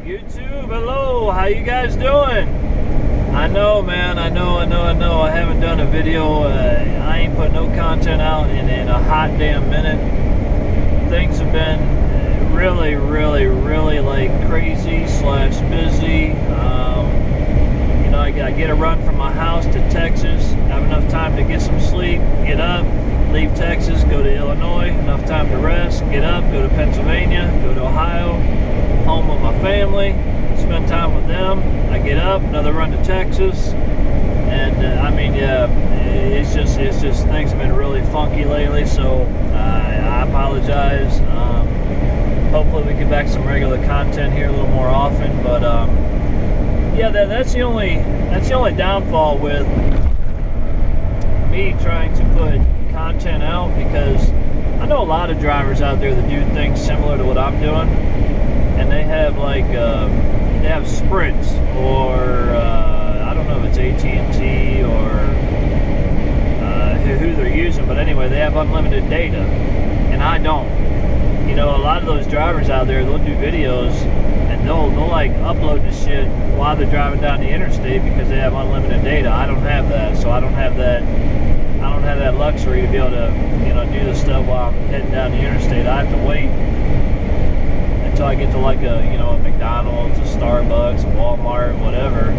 YouTube, hello, how you guys doing? I know, man, I know, I haven't done a video, I ain't put no content out in a hot damn minute. Things have been really like crazy slash busy. You know, I get a run from my house to Texas, have enough time to get some sleep, get up, leave Texas, go to Illinois, enough time to rest, get up, go to Pennsylvania, go to Ohio, home with my family, spend time with them. I get up, another run to Texas, and I mean, yeah, it's just things have been really funky lately. So I apologize. Hopefully we get back some regular content here a little more often. But yeah, that's the only downfall with me trying to put content out, because I know a lot of drivers out there that do things similar to what I'm doing, and they have like they have sprints, or I don't know if it's AT&T or who they're using, but anyway, they have unlimited data, and I don't. You know, a lot of those drivers out there, they'll do videos and they'll like upload the shit while they're driving down the interstate because they have unlimited data. I don't have that, so I don't have that luxury to be able to, you know, do this stuff while I'm heading down the interstate. I have to wait until I get to like a McDonald's, a Starbucks, a Walmart, whatever,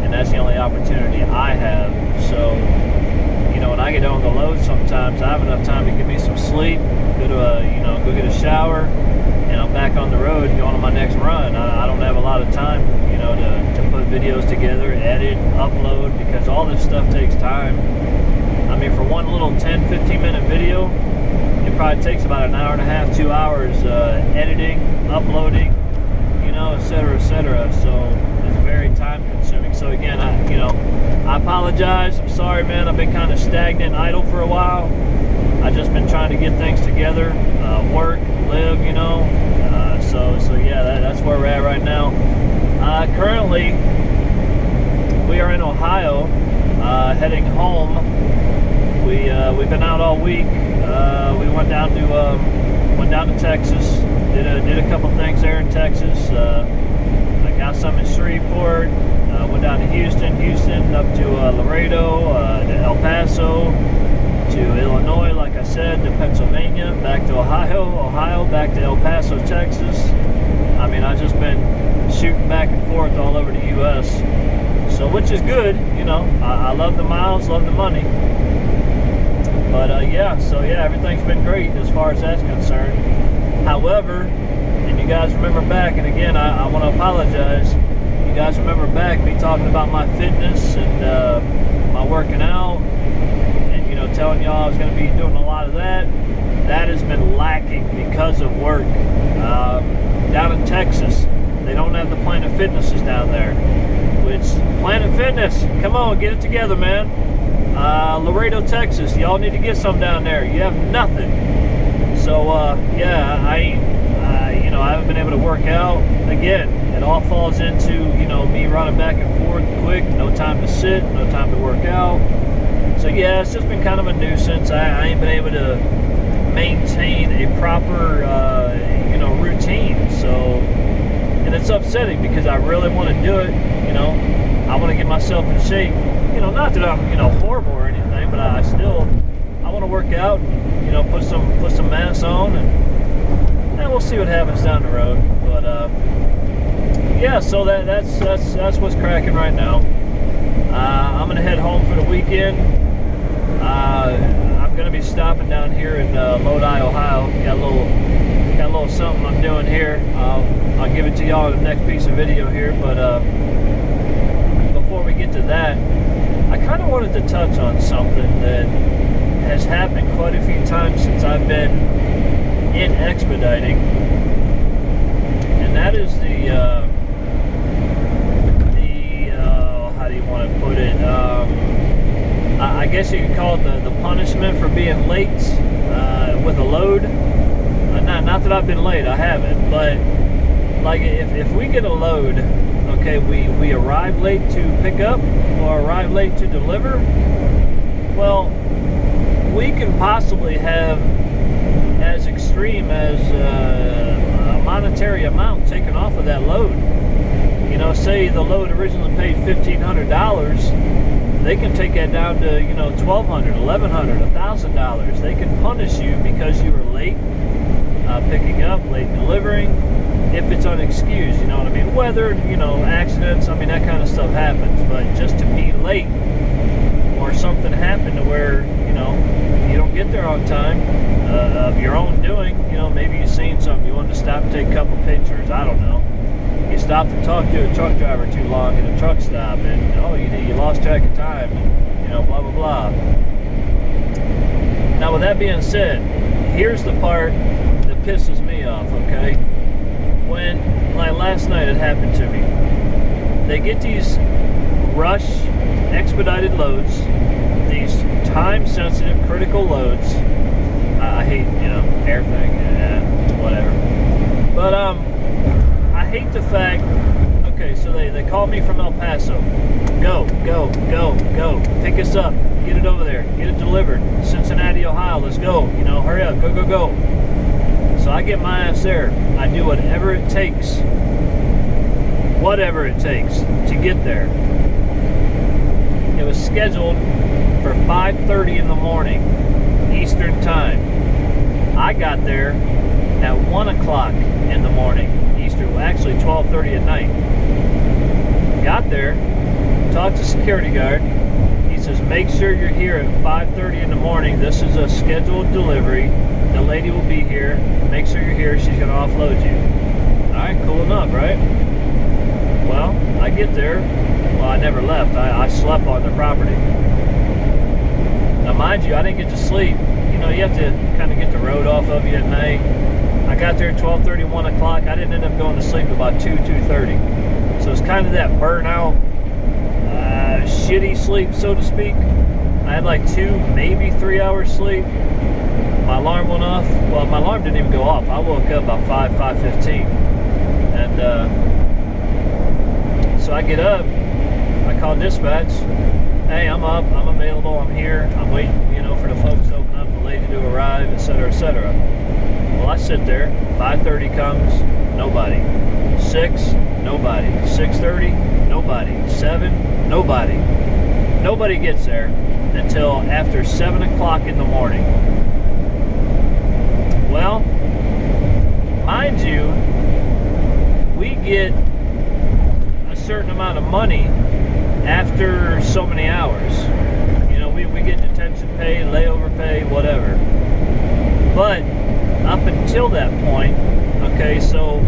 and that's the only opportunity I have. So, you know, when I get on the load, sometimes I have enough time to give me some sleep, go to go get a shower, and I'm back on the road going on my next run. I don't have a lot of time, you know, to put videos together, edit, upload, because all this stuff takes time. I mean, for one little 10-15 minute video, it probably takes about an hour and a half, 2 hours editing, uploading, you know, etc. So it's very time consuming. So again, I apologize. I'm sorry, man. I've been kind of stagnant, idle for a while. I've just been trying to get things together, work, live, you know. So yeah, that's where we're at right now. Currently, we are in Ohio, heading home. We've been out all week. We went down to Texas. Did a couple things there in Texas. I got some in Shreveport. Went down to Houston, up to Laredo, to El Paso, to Illinois, like I said, to Pennsylvania, back to Ohio, back to El Paso, Texas. I mean, I've just been shooting back and forth all over the U.S. So, which is good, you know. I love the miles, love the money. But yeah, everything's been great as far as that's concerned. However, and you guys remember back, and again, I want to apologize. You guys remember back me talking about my fitness and my working out, and you know, telling y'all I was going to be doing a lot of that. That has been lacking because of work. Down in Texas, they don't have the Planet Fitnesses down there. Which, Planet Fitness, come on, get it together, man. Laredo, Texas, y'all need to get some down there. You have nothing. So yeah, I haven't been able to work out. Again, it all falls into, you know, me running back and forth quick, no time to sit, no time to work out. So yeah, it's just been kind of a nuisance. I ain't been able to maintain a proper routine. So, and it's upsetting because I really want to do it. You know, I want to get myself in shape. You know, not that I'm, you know, horrible or anything, but I want to work out and, you know, put some mass on, and we'll see what happens down the road. But yeah, so that's what's cracking right now. I'm gonna head home for the weekend. I'm gonna be stopping down here in Lodi, Ohio. Got a little something I'm doing here. I'll give it to y'all in the next piece of video here. But before we get to that, I kind of wanted to touch on something that has happened quite a few times since I've been in expediting, and that is the how do you want to put it? I guess you could call it the punishment for being late with a load. Not that I've been late, I haven't, but like if we get a load, okay, we arrive late to pick up or arrive late to deliver, well, we can possibly have as extreme extreme as a monetary amount taken off of that load. You know, say the load originally paid $1,500, they can take that down to, you know, $1,200, $1,100, $1,000. They can punish you because you were late picking up, late delivering, if it's unexcused, you know what I mean? Weather, you know, accidents, I mean, that kind of stuff happens. But just to be late, or something happened to where, you know, you don't get there on time, of your own doing, you know, maybe you've seen something, you wanted to stop and take a couple pictures, I don't know. You stopped to talk to a truck driver too long at a truck stop, and, oh, you lost track of time, and, you know, blah, blah, blah. Now, with that being said, here's the part that pisses me off, okay? When, like last night, it happened to me. They get these rush expedited loads, these time-sensitive, critical loads. I hate, you know, everything, whatever. But I hate the fact. Okay, so they call me from El Paso. Go, go, go, go. Pick us up. Get it over there. Get it delivered. Cincinnati, Ohio. Let's go. You know, hurry up. Go, go, go. So I get my ass there. I do whatever it takes. Whatever it takes to get there. It was scheduled for 5:30 in the morning, Eastern Time. I got there at 1 o'clock in the morning, Eastern, well, actually 12:30 at night. Got there, talked to security guard. He says, make sure you're here at 5:30 in the morning. This is a scheduled delivery. The lady will be here. Make sure you're here. She's going to offload you. All right, cool enough, right? Well, I get there. Well, I never left. I slept on the property. Now, mind you, I didn't get to sleep. You know, you have to kind of get the road off of you at night. I got there at 12:30, 1 o'clock. I didn't end up going to sleep till about 2:30. So it's kind of that burnout, shitty sleep, so to speak. I had like 2, maybe 3 hours sleep. My alarm went off. Well, my alarm didn't even go off. I woke up about 5:15. And so I get up. I call dispatch. Hey, I'm up. I'm available. I'm here. I'm waiting, you know, for the folks to open up, the lady to arrive, etc., etc. Well, I sit there. 5:30 comes. Nobody. 6. Nobody. 6:30. Nobody. 7. Nobody. Nobody gets there until after 7 o'clock in the morning. Well, mind you, we get a certain amount of money after so many hours. You know, we get detention pay, layover pay, whatever. But up until that point, okay, so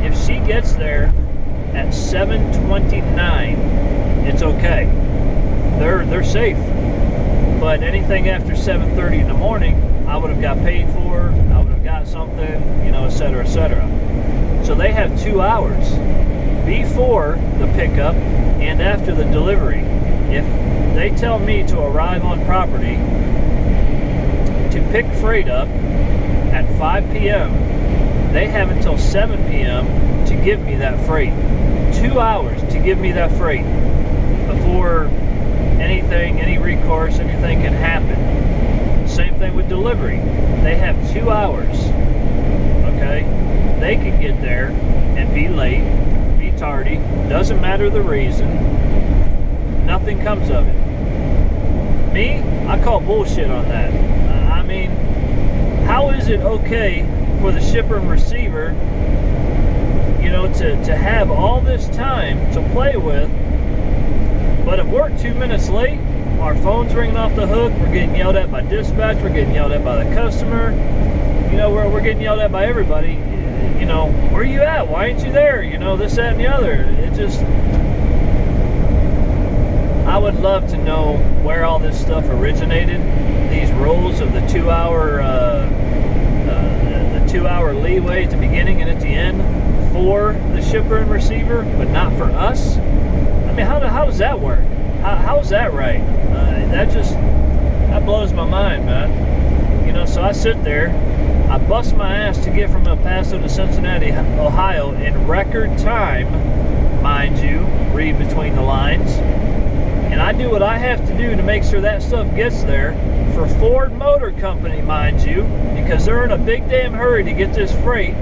if she gets there at 7:29, it's okay. They're safe. But anything after 7:30 in the morning, I would have got paid for, I would have got something, you know, etc., etc. So they have 2 hours before the pickup and after the delivery. If they tell me to arrive on property to pick freight up at 5 p.m., they have until 7 p.m. to give me that freight. 2 hours to give me that freight before anything, any recourse, anything can happen. Same thing with delivery. They have 2 hours, okay? They can get there and be late, be tardy, doesn't matter the reason, nothing comes of it. Me, I call bullshit on that. I mean, how is it okay for the shipper and receiver, you know, to have all this time to play with, but if we're 2 minutes late, our phone's ringing off the hook, we're getting yelled at by dispatch, we're getting yelled at by the customer, you know, we're getting yelled at by everybody. You know, where are you at? Why ain't you there? You know, this, that, and the other. It just, I would love to know where all this stuff originated. These rules of the 2 hour, the 2 hour leeway at the beginning and at the end for the shipper and receiver, but not for us. I mean, how does that work? How is that right? That blows my mind, man. You know, so I sit there, I bust my ass to get from El Paso to Cincinnati, Ohio in record time, mind you, read between the lines. And I do what I have to do to make sure that stuff gets there for Ford Motor Company, mind you, because they're in a big damn hurry to get this freight.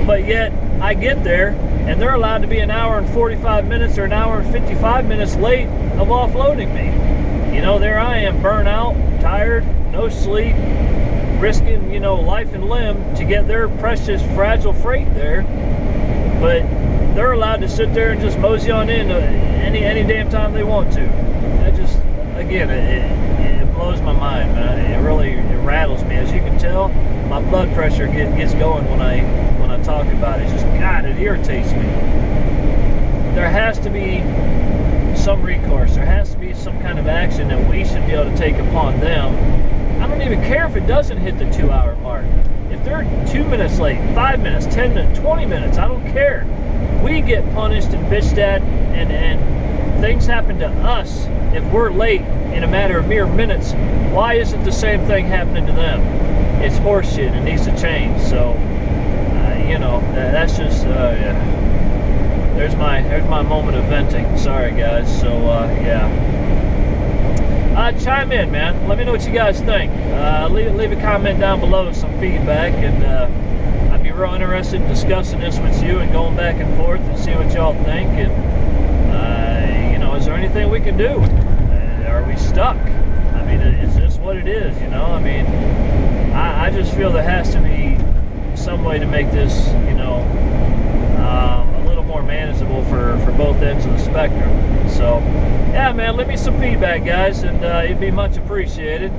But yet I get there and they're allowed to be an hour and 45 minutes or an hour and 55 minutes late of offloading me. You know, there I am, burnt out, tired, no sleep, risking, you know, life and limb to get their precious, fragile freight there. But they're allowed to sit there and just mosey on in any damn time they want to. That just, again, it blows my mind, man. It rattles me. As you can tell, my blood pressure gets going when I talk about it. It's just, God, it irritates me. There has to be some recourse. There has to be some kind of action that we should be able to take upon them. I don't even care if it doesn't hit the 2-hour mark. If they're 2 minutes late, 5 minutes, 10 minutes, 20 minutes, I don't care. We get punished and bitched at, and things happen to us if we're late in a matter of mere minutes. Why isn't the same thing happening to them? It's horseshit. It needs to change. So, you know, that's just, yeah. There's my moment of venting. Sorry, guys. So, yeah. Chime in, man. Let me know what you guys think. Leave a comment down below with some feedback, and I'd be real interested in discussing this with you and going back and forth and see what y'all think. And you know, is there anything we can do? Are we stuck? I mean, is this what it is? You know, I mean, I just feel there has to be some way to make this, you know, a little more manageable for both ends of the spectrum. So, yeah, man, leave me some feedback, guys, and it'd be much appreciated.